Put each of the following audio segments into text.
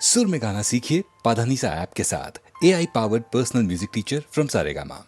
सुर में गाना सीखिए पाधानीसा ऐप के साथ। AI powered personal music teacher from Saregama.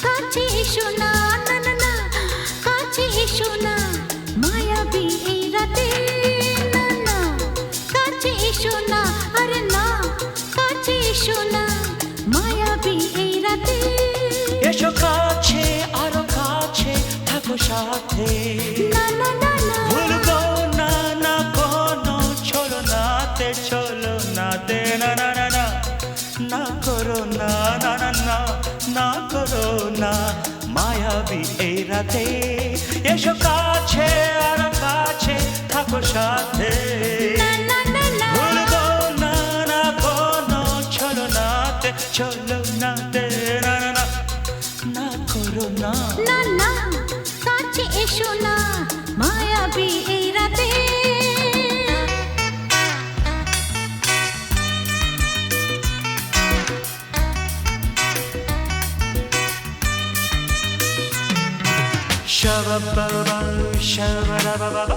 কাছে এসো না, না না না, কাছে এসো না, মায়াবী এই রাতে, না না, কাছে এসো না, আরে না, কাছে এসো না, মায়াবী এই রাতে। এসো কাছে আরো কাছে থাকো সাথে, না না না না, ভুলবো না না কোনো ছলনাতে, ছলনাতে না না না না, না করো না না না না, না করো না মায়াবী এই রাতে। এসো কাছে আরো কাছে থাকো সাথে, না না না না, ভুলবো না না কোনো ছলনাতে, ছলনাতে না না না, না করো না। না না, কাছে এসো না, মায়াবী এই রাতে। Shabba-ba-ba, shabba-da-ba-ba-ba.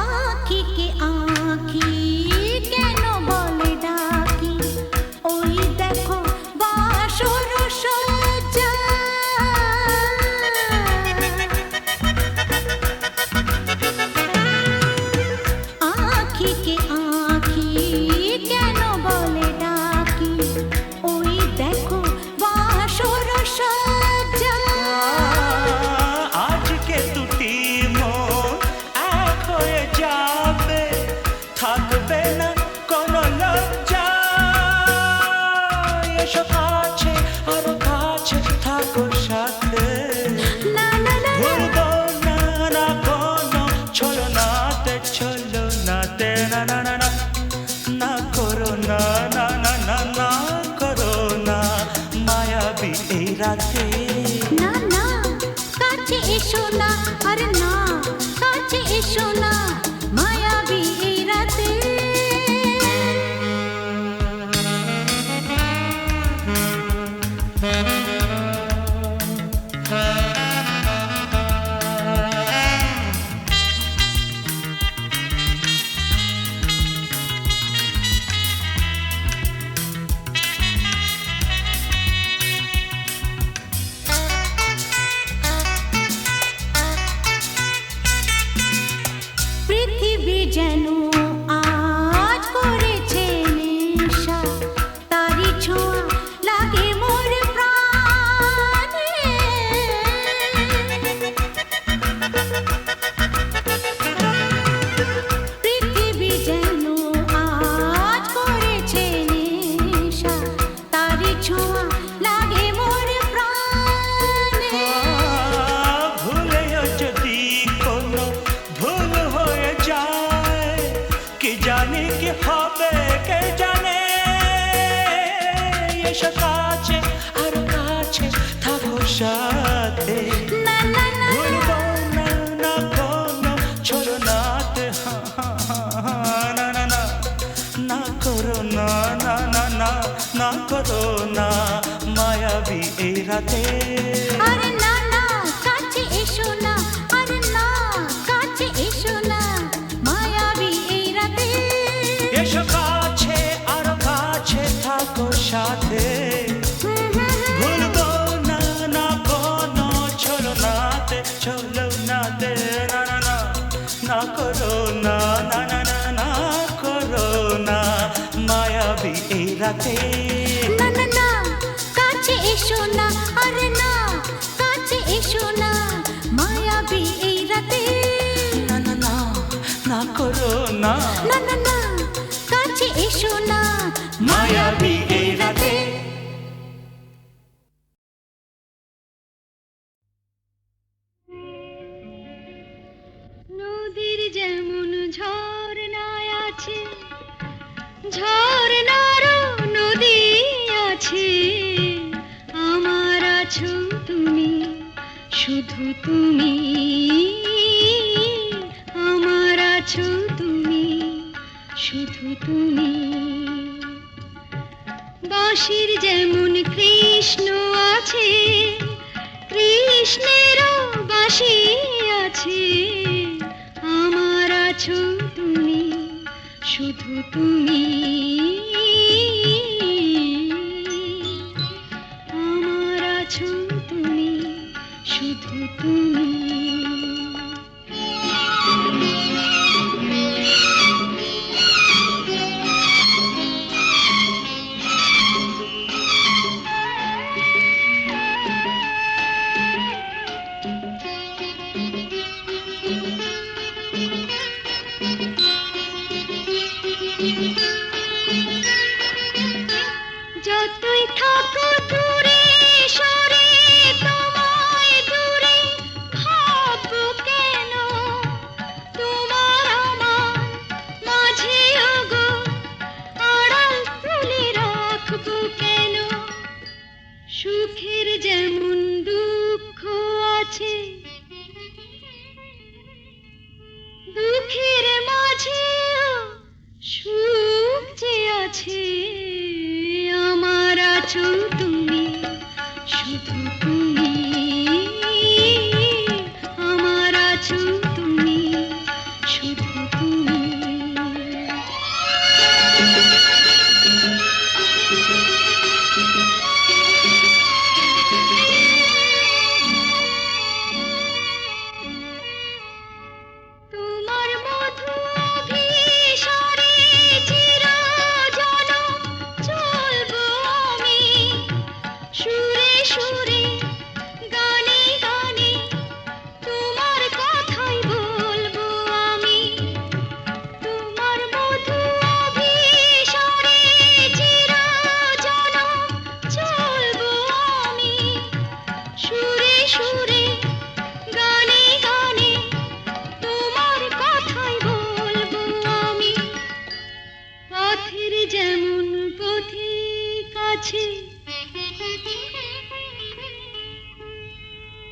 আঁখিকে আঁখি কেন বলে ডাকি, ওই দেখো বাসর সজ্জা। আঁখিকে আঁখি কেন বলে ডাকি, ওই দেখো বাসর সজ্জা। আজকে দুটি মন এক হয়ে যাবে, থাকবে না কোনো লজ্জা। এসো কাছে আরো কাছে থাকো সাথে, না না না, ভুলবো না না কোনো ছলনাতে, ছলনাতে না না না না, না করো না না না না, না করো না মায়াবী এই রাতে। না না, কাছে এসো না, আরে না, কাছে এসো না, মায়াবী এই রাতে। পৃথিবী যেন আজ করেছে নেশা, তারি ছোঁয়া লাগে মোর প্রাণে। পৃথিবী যেন আজ করেছে নেশা, তারি ছোঁয়া লাগে মোর প্রাণে। ভুলেও যদি কোনো ভুল হয়ে যায়, কি জানি কি হবে কে জানে। এসো কাছে আরো কাছে থাকো সাথে, না না না, ভুলবো না না কোনো ছলনাতে, না না না, না করো না না না না, না করো না মায়াবী এই রাতে। আরে না না, কাছে এসো না, আরে না, কাছে এসো না, মায়াবী এই রাতে। এসো কাছে আরো কাছে থাকো সাথে, ভুলবো না না কোনো ছলনাতে, ছলনাতে না না না, না করো না না না না, না করো না মায়াবী এই রাতে। না না না, কাছে এসো না, আরে না, কাছে এসো না, মায়াবী এই রাতে। না না না, না করো না না না না, কাছে এসো না, মায়াবী এই রাতে। নদীর যেমন ঝর্ণায় আছে, ঝর্ণারও নদী আছে, আমার আছো তুমি, শুধু তুমি, আমার আছো তুমি, শুধু তুমি। বাঁশির যেমন কৃষ্ণ আছে, কৃষ্ণেরও বাঁশি আছে। আমার আছো তুমি, শুধু তুমি। আমার আছো তুমি, শুধু তুমি। যতই থাকো দূরে সরে, তোমায় দূরে ভাববো কেন? তোমার আমার মাঝে ওগো আড়াল তুলে রাখবো কেন? সুখের যেমন দুঃখ আছে, দুঃখের মাঝেও সুখ যে আছে। আমার আছো তুমি, শুধু তুমি। আমার আছো তুমি, শুধু তুমি। তোমার মধু অভিসারে চিরজনম চলবো আমি, সুরে সুরে গানে গানে তোমার কথাই বলবো আমি। তোমার মধু অভিসারে চিরজনম চলবো আমি, সুরে সুরে গানে গানে তোমার কথাই বলবো আমি। পথের যেমন পথিক আছে,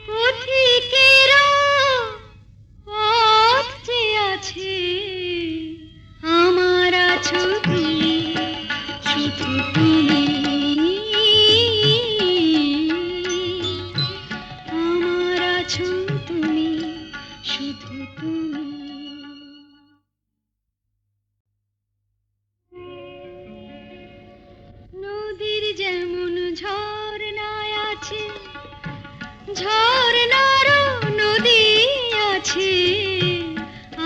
পথিকেরও পথ যে আছে। আমার আছো তুমি, শুধু তুমি। আমার আছো তুমি, শুধু তুমি। নদীর যেমন ঝর্ণায় আছে, ঝর্ণারও নদী আছে।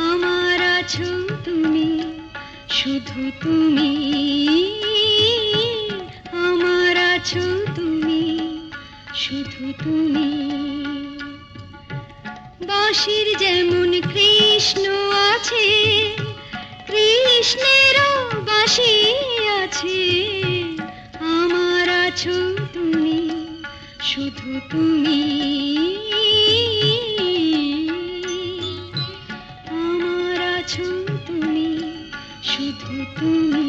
আমার আছো তুমি, শুধু তুমি। আমার আছো তুমি, শুধু তুমি। বাঁশির যেমন কৃষ্ণ আছে, কৃষ্ণেরও বাঁশি আছে। আমার আছো তুমি, শুধু তুমি। আমার আছো তুমি, শুধু তুমি।